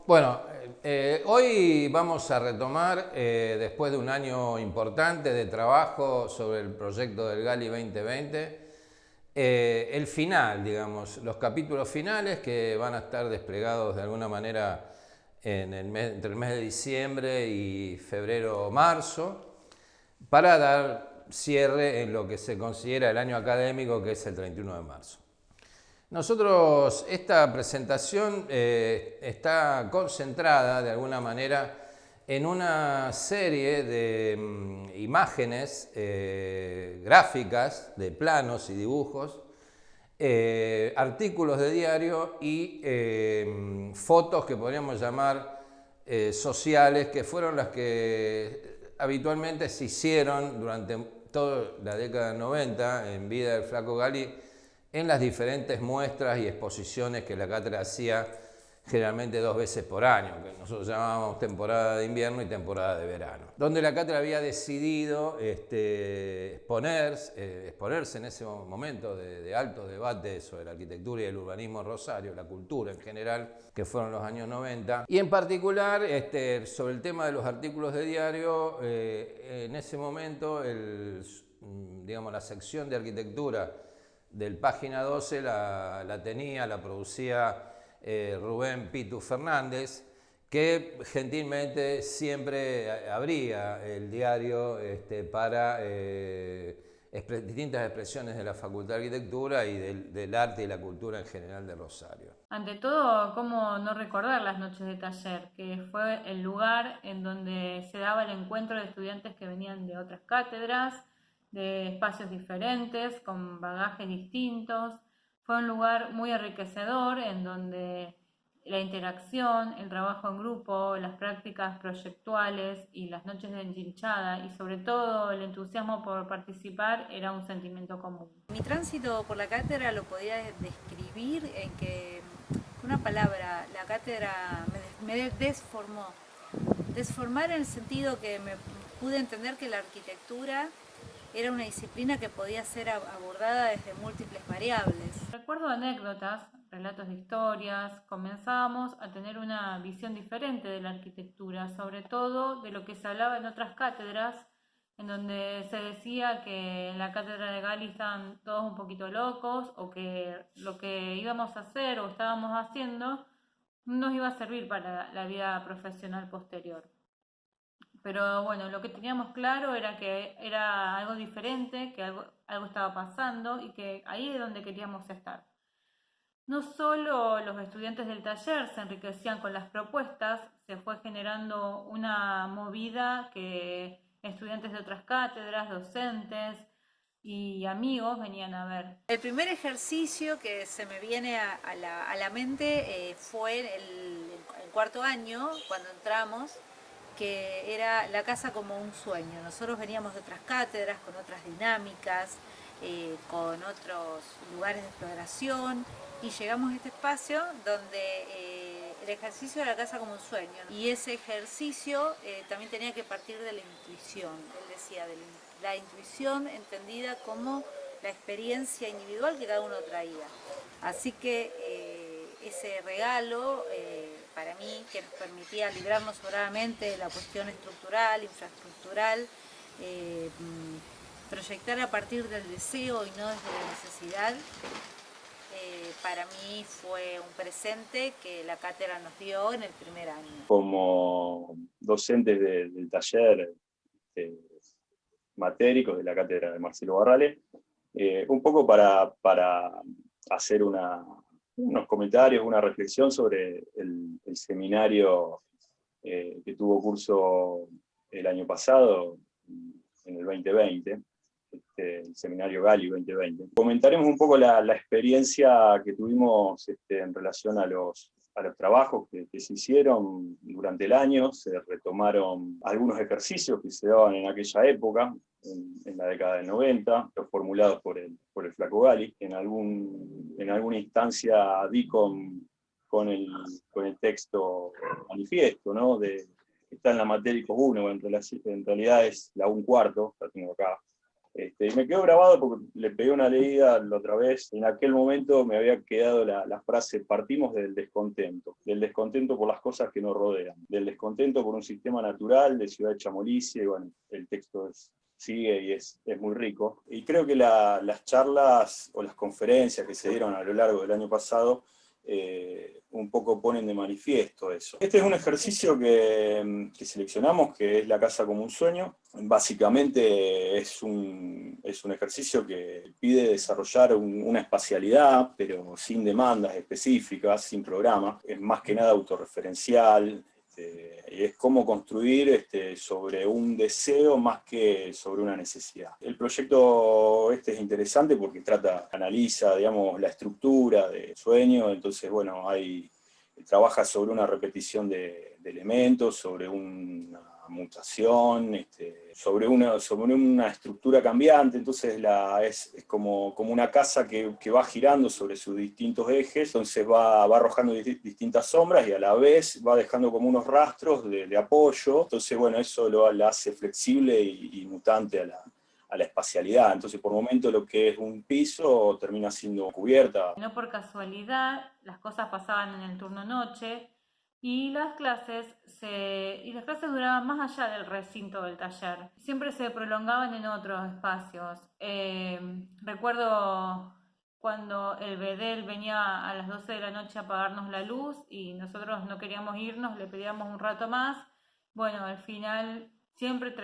Bueno, hoy vamos a retomar, después de un año importante de trabajo sobre el proyecto del Gali 2020, el final, digamos, los capítulos finales que van a estar desplegados de alguna manera entre el mes de diciembre y febrero o marzo, para dar cierre en lo que se considera el año académico, que es el 31 de marzo. Nosotros, esta presentación está concentrada de alguna manera en una serie de imágenes gráficas, de planos y dibujos, artículos de diario y fotos que podríamos llamar sociales, que fueron las que habitualmente se hicieron durante toda la década del 90 en vida del Flaco Gali, en las diferentes muestras y exposiciones que la cátedra hacía generalmente 2 veces por año, que nosotros llamábamos temporada de invierno y temporada de verano, donde la cátedra había decidido exponerse en ese momento de alto debate sobre la arquitectura y el urbanismo en Rosario, la cultura en general, que fueron los años 90, y en particular sobre el tema de los artículos de diario. En ese momento la sección de arquitectura del Página 12 la producía Rubén Pitu Fernández, que gentilmente siempre abría el diario para distintas expresiones de la Facultad de Arquitectura y del arte y la cultura en general de Rosario. Ante todo, ¿cómo no recordar las noches de taller? Que fue el lugar en donde se daba el encuentro de estudiantes que venían de otras cátedras, de espacios diferentes, con bagajes distintos. Fue un lugar muy enriquecedor en donde la interacción, el trabajo en grupo, las prácticas proyectuales y las noches de enchinchada y sobre todo el entusiasmo por participar era un sentimiento común. Mi tránsito por la cátedra lo podía describir en que una palabra, la cátedra me desformó. Desformar en el sentido que me pude entender que la arquitectura era una disciplina que podía ser abordada desde múltiples variables. Recuerdo anécdotas, relatos de historias, comenzábamos a tener una visión diferente de la arquitectura, sobre todo de lo que se hablaba en otras cátedras, en donde se decía que en la cátedra de Gali estaban todos un poquito locos o que lo que íbamos a hacer o estábamos haciendo no nos iba a servir para la vida profesional posterior. Pero bueno, lo que teníamos claro era que era algo diferente, que algo estaba pasando y que ahí es donde queríamos estar. No solo los estudiantes del taller se enriquecían con las propuestas, se fue generando una movida que estudiantes de otras cátedras, docentes y amigos venían a ver. El primer ejercicio que se me viene a la mente fue el cuarto año, cuando entramos, que era la casa como un sueño. Nosotros veníamos de otras cátedras, con otras dinámicas, con otros lugares de exploración, y llegamos a este espacio donde el ejercicio era la casa como un sueño. Y ese ejercicio también tenía que partir de la intuición. Él decía, de la intuición entendida como la experiencia individual que cada uno traía. Así que ese regalo para mí, que nos permitía librarnos sobradamente de la cuestión estructural, infraestructural, proyectar a partir del deseo y no desde la necesidad, para mí fue un presente que la cátedra nos dio en el primer año. Como docentes del taller matéricos de la cátedra de Marcelo Barrales, un poco para hacer unos comentarios, una reflexión sobre el seminario que tuvo curso el año pasado, en el 2020, el seminario Gali 2020. Comentaremos un poco la experiencia que tuvimos en relación a los trabajos que se hicieron durante el año. Se retomaron algunos ejercicios que se daban en aquella época, en la década del 90, los formulados por el Flaco Gali. En alguna instancia di con el texto manifiesto, ¿no? Está en la Matéricos 1, en realidad es la 1/4, la tengo acá Y me quedó grabado porque le pegué una leída la otra vez. En aquel momento me había quedado la frase: partimos del descontento por las cosas que nos rodean, del descontento por un sistema natural de ciudad hecha molicie. Y bueno, el texto sigue y es muy rico. Y creo que las charlas o las conferencias que se dieron a lo largo del año pasado un poco ponen de manifiesto eso. Este es un ejercicio que seleccionamos, que es la casa como un sueño. Básicamente es un ejercicio que pide desarrollar una espacialidad, pero sin demandas específicas, sin programa. Es más que nada autorreferencial. Y es cómo construir sobre un deseo más que sobre una necesidad. El proyecto es interesante porque analiza, digamos, la estructura del sueño. Entonces, bueno, trabaja sobre una repetición de elementos, sobre una mutación, sobre una estructura cambiante. Entonces es como una casa que va girando sobre sus distintos ejes. Entonces va arrojando distintas sombras y a la vez va dejando como unos rastros de apoyo. Entonces, bueno, eso la hace flexible y mutante a la espacialidad. Entonces, por momento, lo que es un piso termina siendo cubierta. No por casualidad, las cosas pasaban en el turno noche y las clases duraban más allá del recinto del taller. Siempre se prolongaban en otros espacios. Recuerdo cuando el bedel venía a las 12 de la noche a apagarnos la luz y nosotros no queríamos irnos, le pedíamos un rato más. Bueno, al final siempre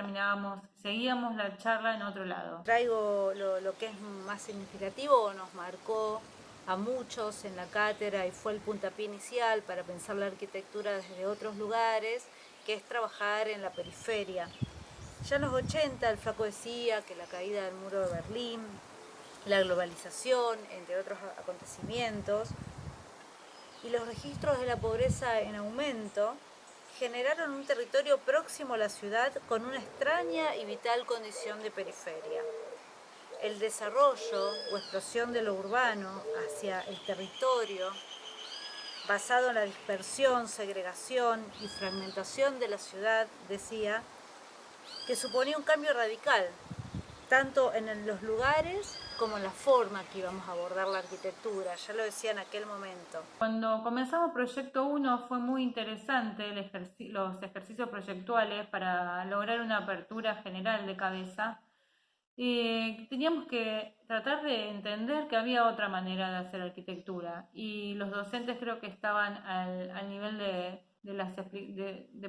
seguíamos la charla en otro lado. Traigo lo que es más significativo o nos marcó a muchos en la cátedra y fue el puntapié inicial para pensar la arquitectura desde otros lugares, que es trabajar en la periferia. Ya en los 80 el Flaco decía que la caída del muro de Berlín, la globalización, entre otros acontecimientos, y los registros de la pobreza en aumento generaron un territorio próximo a la ciudad con una extraña y vital condición de periferia. El desarrollo o explosión de lo urbano hacia el territorio, basado en la dispersión, segregación y fragmentación de la ciudad, decía, que suponía un cambio radical, tanto en los lugares como en la forma que íbamos a abordar la arquitectura. Ya lo decía en aquel momento. Cuando comenzamos Proyecto 1 fue muy interesante los ejercicios proyectuales para lograr una apertura general de cabeza. Teníamos que tratar de entender que había otra manera de hacer arquitectura y los docentes creo que estaban al nivel de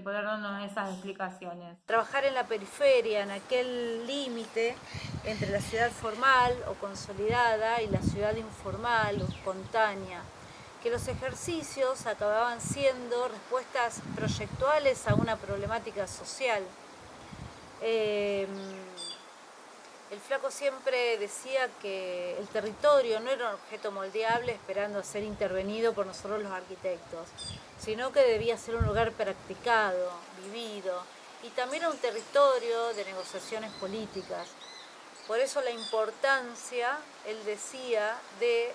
poder darnos esas explicaciones. Trabajar en la periferia, en aquel límite entre la ciudad formal o consolidada y la ciudad informal o espontánea, que los ejercicios acababan siendo respuestas proyectuales a una problemática social. El Flaco siempre decía que el territorio no era un objeto moldeable esperando a ser intervenido por nosotros los arquitectos, sino que debía ser un lugar practicado, vivido, y también era un territorio de negociaciones políticas. Por eso la importancia, él decía, de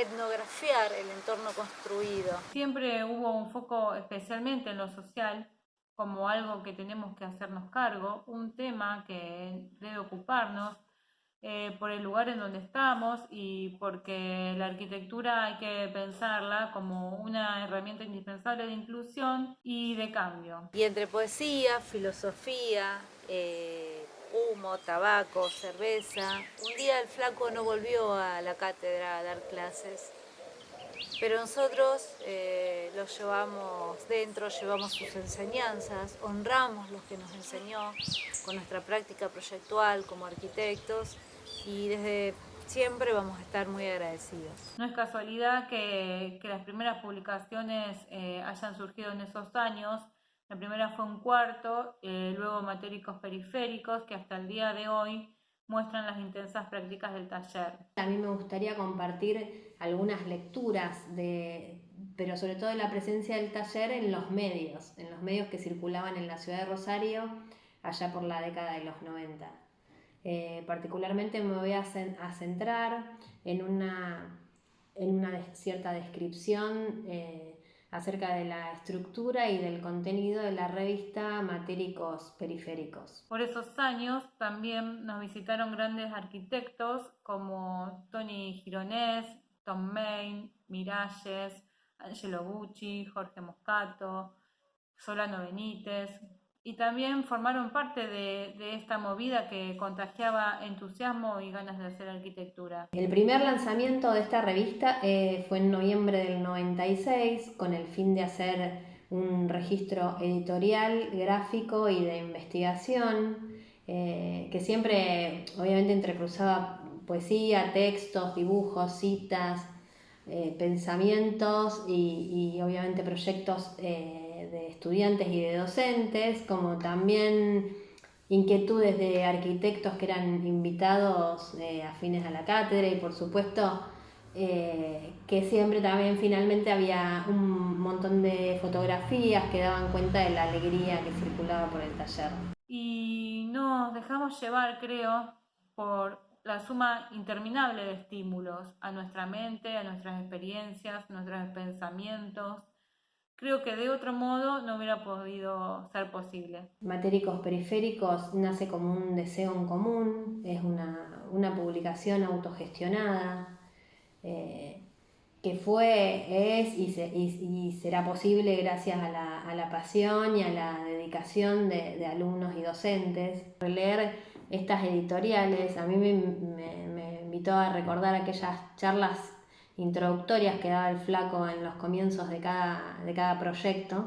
etnografiar el entorno construido. Siempre hubo un foco especialmente en lo social, como algo que tenemos que hacernos cargo, un tema que debe ocuparnos por el lugar en donde estamos y porque la arquitectura hay que pensarla como una herramienta indispensable de inclusión y de cambio. Y entre poesía, filosofía, humo, tabaco, cerveza, un día el Flaco no volvió a la cátedra a dar clases. Pero nosotros los llevamos dentro, llevamos sus enseñanzas, honramos lo que nos enseñó con nuestra práctica proyectual como arquitectos y desde siempre vamos a estar muy agradecidos. No es casualidad que las primeras publicaciones hayan surgido en esos años. La primera fue un cuarto, luego Matéricos Periféricos, que hasta el día de hoy muestran las intensas prácticas del taller. A mí me gustaría compartir algunas lecturas, pero sobre todo de la presencia del taller en los medios que circulaban en la ciudad de Rosario allá por la década de los 90. Particularmente me voy a centrar en una cierta descripción acerca de la estructura y del contenido de la revista Matéricos Periféricos. Por esos años también nos visitaron grandes arquitectos como Tony Gironès, Tom Main, Miralles, Angelo Gucci, Jorge Moscato, Solano Benítez, y también formaron parte de esta movida que contagiaba entusiasmo y ganas de hacer arquitectura. El primer lanzamiento de esta revista fue en noviembre del 96, con el fin de hacer un registro editorial, gráfico y de investigación, que siempre obviamente entrecruzaba poesía, textos, dibujos, citas, pensamientos y obviamente proyectos de estudiantes y de docentes, como también inquietudes de arquitectos que eran invitados afines a la cátedra, y por supuesto que siempre también finalmente había un montón de fotografías que daban cuenta de la alegría que circulaba por el taller. Y nos dejamos llevar, creo, por la suma interminable de estímulos a nuestra mente, a nuestras experiencias, nuestros pensamientos. Creo que de otro modo no hubiera podido ser posible. Matéricos Periféricos nace como un deseo en común, es una publicación autogestionada, que fue, es y será posible gracias a la pasión y a la dedicación de alumnos y docentes. Releer estas editoriales a mí me invitó a recordar aquellas charlas introductorias que daba el Flaco en los comienzos de cada proyecto.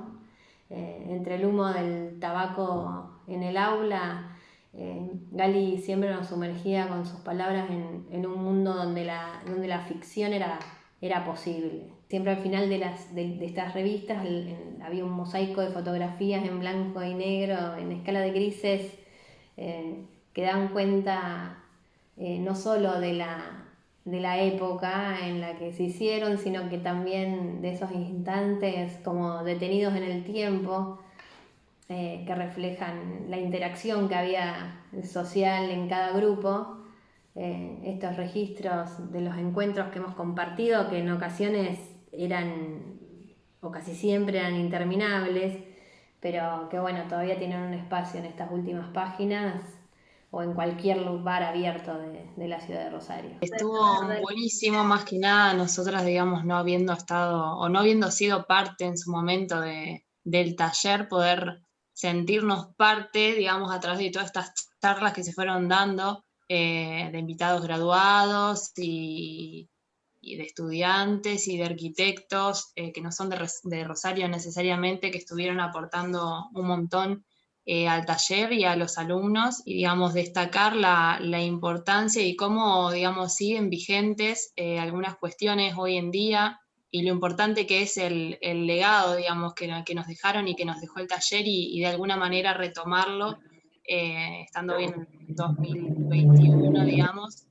Entre el humo del tabaco en el aula, Gali siempre nos sumergía con sus palabras en un mundo donde la ficción era posible. Siempre al final de estas revistas había un mosaico de fotografías en blanco y negro, en escala de grises, que dan cuenta no solo de la época en la que se hicieron, sino que también de esos instantes como detenidos en el tiempo, que reflejan la interacción que había social en cada grupo. Estos registros de los encuentros que hemos compartido, que en ocasiones eran, o casi siempre eran interminables, pero que bueno, todavía tienen un espacio en estas últimas páginas o en cualquier lugar abierto de la ciudad de Rosario. Estuvo buenísimo, más que nada nosotras, digamos, no habiendo estado o no habiendo sido parte en su momento del taller, poder sentirnos parte, digamos, a través de todas estas charlas que se fueron dando, de invitados graduados y de estudiantes y de arquitectos que no son de Rosario necesariamente, que estuvieron aportando un montón al taller y a los alumnos, y digamos destacar la importancia y cómo, digamos, siguen vigentes algunas cuestiones hoy en día, y lo importante que es el legado, digamos, que nos dejaron y que nos dejó el taller, y de alguna manera retomarlo, estando bien en 2021, digamos.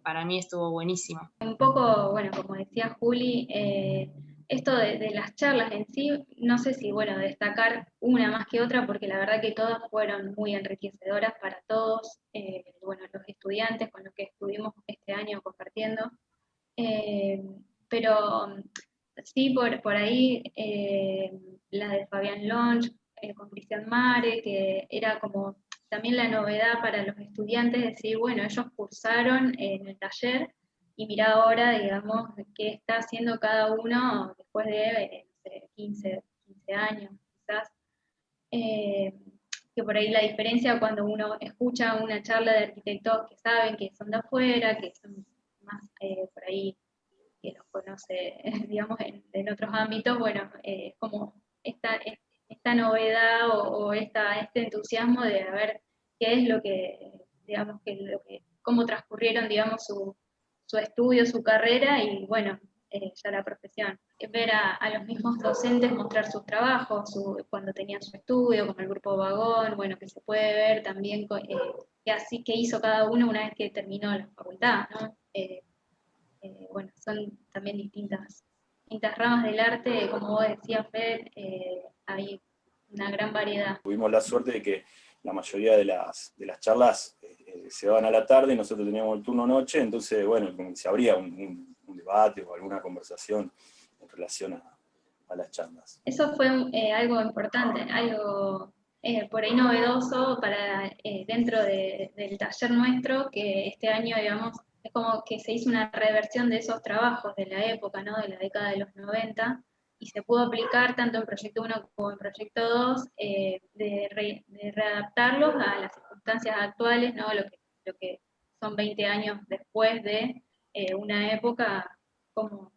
Para mí estuvo buenísimo. Un poco, bueno, como decía Juli, esto de las charlas en sí, no sé si, bueno, destacar una más que otra, porque la verdad que todas fueron muy enriquecedoras para todos, bueno, los estudiantes con los que estuvimos este año compartiendo, pero sí, por ahí la de Fabián Lonch, con Cristian Mare, que era como también la novedad para los estudiantes, decir, bueno, ellos cursaron en el taller, y mira ahora, digamos, qué está haciendo cada uno después de no sé, 15 años, quizás. Que por ahí la diferencia cuando uno escucha una charla de arquitectos que saben que son de afuera, que son más por ahí, que los conoce, digamos, en otros ámbitos, bueno, como esta novedad o este entusiasmo de ver qué es lo que, digamos, cómo transcurrieron, digamos, su estudio, su carrera y, bueno, ya la profesión. Ver a los mismos docentes mostrar sus trabajos, cuando tenían su estudio, como el grupo Vagón, bueno, que se puede ver también qué hizo cada uno una vez que terminó la facultad, ¿no? Bueno, son también distintas ramas del arte, como vos decías, Fed, hay una gran variedad. Tuvimos la suerte de que la mayoría de las charlas se daban a la tarde y nosotros teníamos el turno noche, entonces, bueno, se abría un debate o alguna conversación en relación a las charlas. Eso fue algo importante, algo por ahí novedoso para dentro del taller nuestro, que este año, digamos, es como que se hizo una reversión de esos trabajos de la época, ¿no? De la década de los 90, y se pudo aplicar tanto en Proyecto 1 como en Proyecto 2, de readaptarlos a las circunstancias actuales, ¿no? Lo que son 20 años después de una época, cómo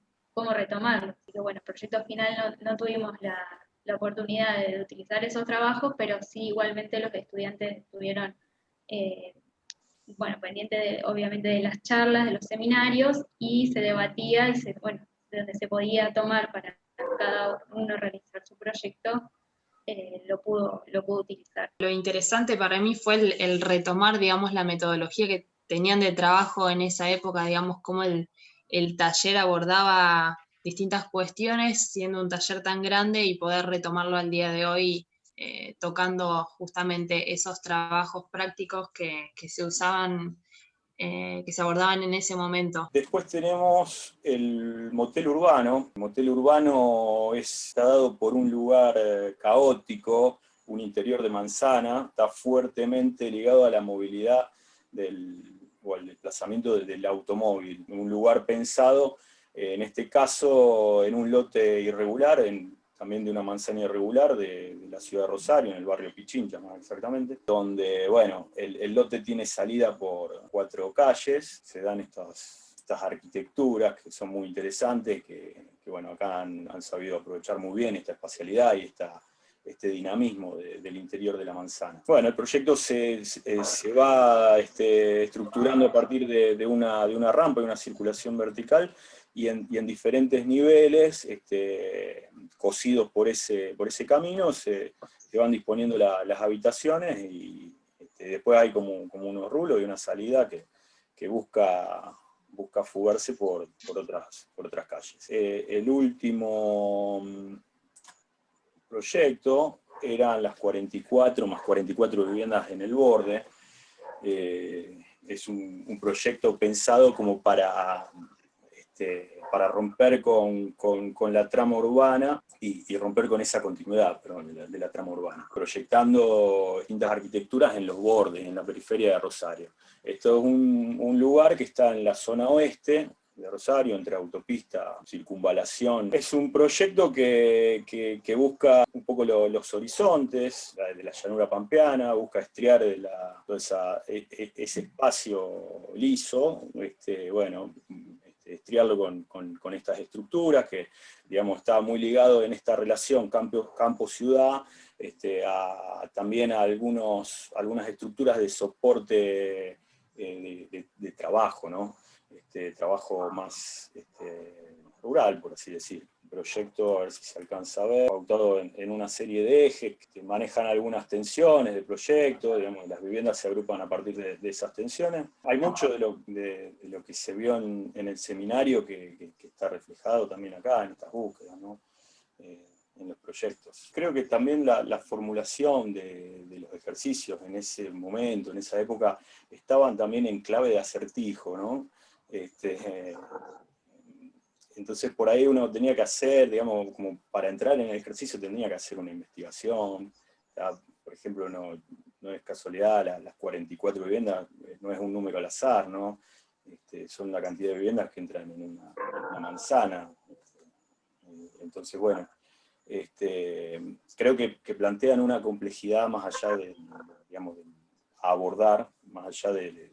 retomarlo. Así que bueno, el proyecto final no tuvimos la oportunidad de utilizar esos trabajos, pero sí igualmente los estudiantes estuvieron, bueno, pendientes obviamente de las charlas, de los seminarios, y se debatía y bueno, de donde se podía tomar para cada uno realizar su proyecto, lo pudo utilizar. Lo interesante para mí fue el retomar, digamos, la metodología que tenían de trabajo en esa época, digamos, cómo el taller abordaba distintas cuestiones, siendo un taller tan grande, y poder retomarlo al día de hoy, tocando justamente esos trabajos prácticos que se usaban, que se abordaban en ese momento. Después tenemos el motel urbano. El motel urbano está dado por un lugar caótico, un interior de manzana, está fuertemente ligado a la movilidad o al desplazamiento del automóvil. Un lugar pensado, en este caso, en un lote irregular, también de una manzana irregular de la ciudad de Rosario, en el barrio Pichincha más exactamente, donde, bueno, el lote tiene salida por 4 calles, se dan estas arquitecturas que son muy interesantes, que bueno, acá han sabido aprovechar muy bien esta espacialidad y este dinamismo del interior de la manzana. Bueno, el proyecto se va estructurando a partir de una rampa y una circulación vertical, y en diferentes niveles, cosidos por ese camino, se van disponiendo las habitaciones, y después hay como unos rulos y una salida que busca fugarse por otras calles. El último proyecto eran las 44 más 44 viviendas en el borde. Es un proyecto pensado como para romper con la trama urbana y romper con esa continuidad, de la trama urbana, proyectando distintas arquitecturas en los bordes, en la periferia de Rosario. Esto es un lugar que está en la zona oeste de Rosario, entre autopista, circunvalación. Es un proyecto que busca un poco los horizontes de la llanura pampeana, busca estriar ese espacio liso, bueno, estriarlo con estas estructuras, que digamos está muy ligado en esta relación campo-ciudad, también a algunas estructuras de soporte de trabajo, ¿no? Trabajo más rural, por así decir. Proyecto, a ver si se alcanza a ver, pautado en una serie de ejes que manejan algunas tensiones del proyecto, digamos, las viviendas se agrupan a partir de esas tensiones. Hay mucho de lo que se vio en el seminario que está reflejado también acá, en estas búsquedas, ¿no? En los proyectos. Creo que también la formulación de los ejercicios en ese momento, en esa época, estaban también en clave de acertijo, ¿no? Entonces por ahí uno tenía que hacer, digamos, como para entrar en el ejercicio tenía que hacer una investigación. Por ejemplo, no es casualidad, las 44 viviendas no es un número al azar, ¿no? Son la cantidad de viviendas que entran en una manzana. Entonces, bueno, creo que plantean una complejidad más allá de, digamos, de abordar, más allá del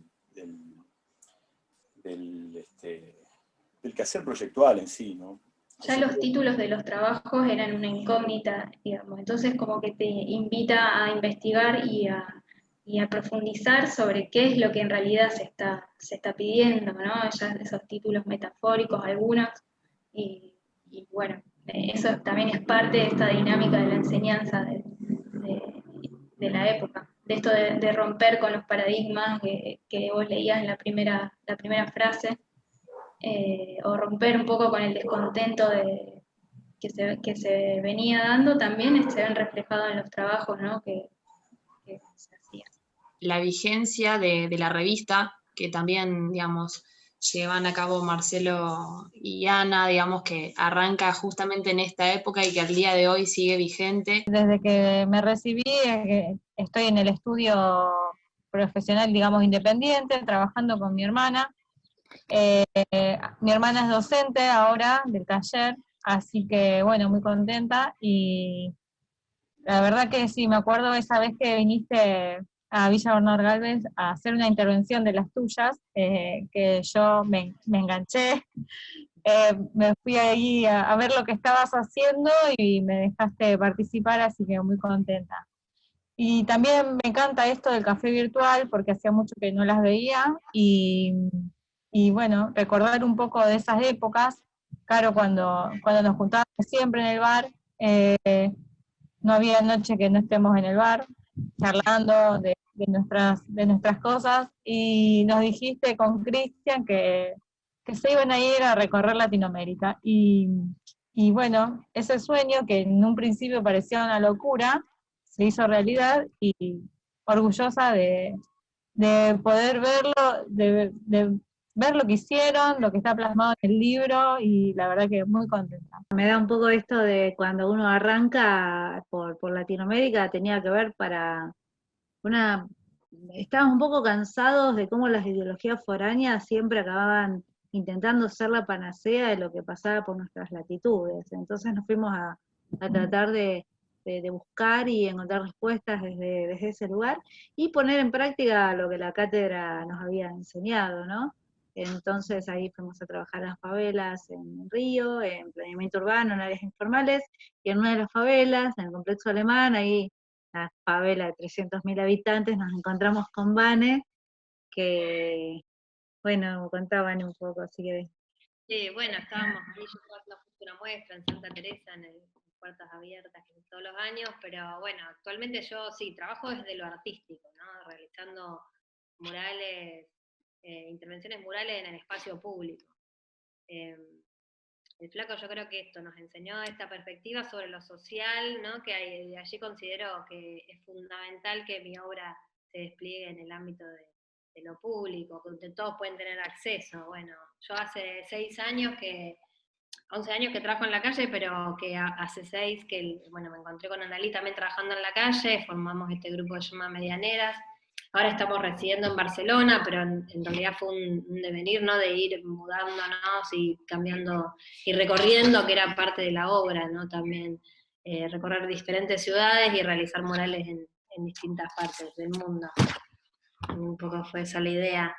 quehacer proyectual en sí, ¿no? Ya los títulos de los trabajos eran una incógnita, digamos, entonces como que te invita a investigar y a profundizar sobre qué es lo que en realidad se está pidiendo, ¿no? Ya esos títulos metafóricos algunos, y bueno, eso también es parte de esta dinámica de la enseñanza de la época, de esto de romper con los paradigmas que vos leías en la primera frase, o romper un poco con el descontento que se venía dando, también se ven reflejados en los trabajos, ¿no? que se hacían. La vigencia de la revista, que también, digamos, llevan a cabo Marcelo y Ana, digamos que arranca justamente en esta época y que al día de hoy sigue vigente. Desde que me recibí, estoy en el estudio profesional, digamos, independiente, trabajando con mi hermana. Mi hermana es docente ahora del taller, así que bueno, muy contenta y la verdad que sí, me acuerdo esa vez que viniste a Villa Bernal Galvez a hacer una intervención de las tuyas, que yo me enganché, me fui ahí a ver lo que estabas haciendo y me dejaste participar, así que muy contenta. Y también me encanta esto del café virtual porque hacía mucho que no las veía y bueno, recordar un poco de esas épocas, claro, cuando nos juntábamos siempre en el bar, no había noche que no estemos en el bar charlando de nuestras cosas y nos dijiste con Cristian que se iban a ir a recorrer Latinoamérica y bueno, ese sueño que en un principio parecía una locura, se hizo realidad y orgullosa de poder verlo, de ver lo que hicieron, lo que está plasmado en el libro y la verdad que muy contenta. Me da un poco esto de cuando uno arranca por Latinoamérica, tenía que ver para una... Estábamos un poco cansados de cómo las ideologías foráneas siempre acababan intentando ser la panacea de lo que pasaba por nuestras latitudes. Entonces nos fuimos a tratar de buscar y encontrar respuestas desde ese lugar y poner en práctica lo que la cátedra nos había enseñado, ¿no? Entonces ahí fuimos a trabajar en las favelas en Río, en planeamiento urbano, en áreas informales, y en una de las favelas, en el complejo alemán, ahí la favela de 300.000 habitantes, nos encontramos con Vane, que, bueno, contaban un poco, así que... Bueno, estábamos ahí, yo estaba haciendo justo una muestra en Santa Teresa, en el Puertas Abiertas, que es todos los años, pero bueno, actualmente yo sí, trabajo desde lo artístico, ¿no? Realizando murales, intervenciones murales en el espacio público. El flaco yo creo que esto nos enseñó esta perspectiva sobre lo social, ¿no? Que de allí considero que es fundamental que mi obra se despliegue en el ámbito de lo público, que todos pueden tener acceso. Bueno, yo hace 11 años que trabajo en la calle, pero que hace 6 que, bueno, me encontré con Analí también trabajando en la calle, formamos este grupo que se llama Medianeras. Ahora estamos residiendo en Barcelona, pero en realidad fue un devenir, ¿no? De ir mudándonos y cambiando y recorriendo, que era parte de la obra, ¿no? También recorrer diferentes ciudades y realizar murales en distintas partes del mundo. Un poco fue esa la idea,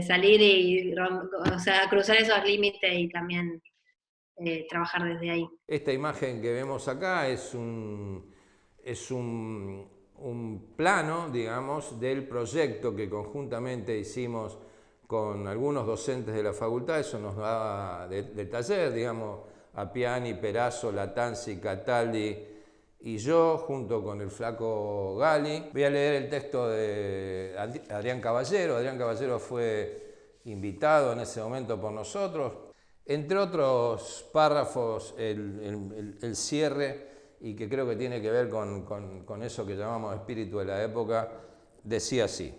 salir y cruzar esos límites y también trabajar desde ahí. Esta imagen que vemos acá es un plano, digamos, del proyecto que conjuntamente hicimos con algunos docentes de la facultad. Eso nos daba de taller, digamos, Appiani, Perazzo, Latanzi, Cataldi y yo, junto con el flaco Gali. Voy a leer el texto de Adrián Caballero. Adrián Caballero fue invitado en ese momento por nosotros. Entre otros párrafos, el cierre, y que creo que tiene que ver con eso que llamamos espíritu de la época, decía así: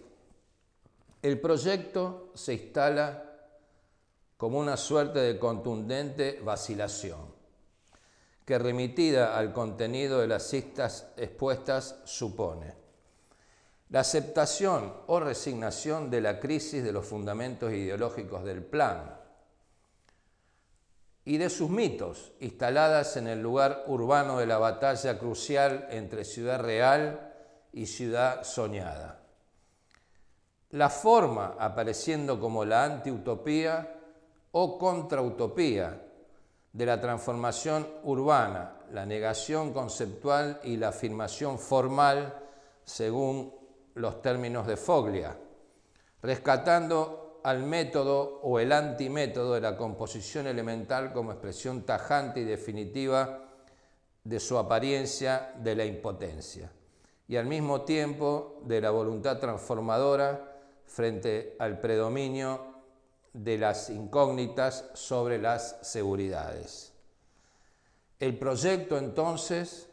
el proyecto se instala como una suerte de contundente vacilación, que remitida al contenido de las citas expuestas supone la aceptación o resignación de la crisis de los fundamentos ideológicos del plan y de sus mitos, instaladas en el lugar urbano de la batalla crucial entre ciudad real y ciudad soñada. La forma apareciendo como la antiutopía o contrautopía de la transformación urbana, la negación conceptual y la afirmación formal según los términos de Foglia, rescatando al método o el antimétodo de la composición elemental como expresión tajante y definitiva de su apariencia de la impotencia y al mismo tiempo de la voluntad transformadora frente al predominio de las incógnitas sobre las seguridades. El proyecto entonces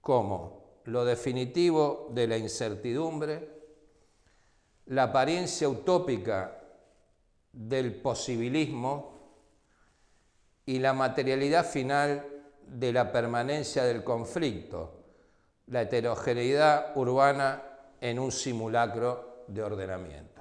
como lo definitivo de la incertidumbre, la apariencia utópica del posibilismo y la materialidad final de la permanencia del conflicto, la heterogeneidad urbana en un simulacro de ordenamiento.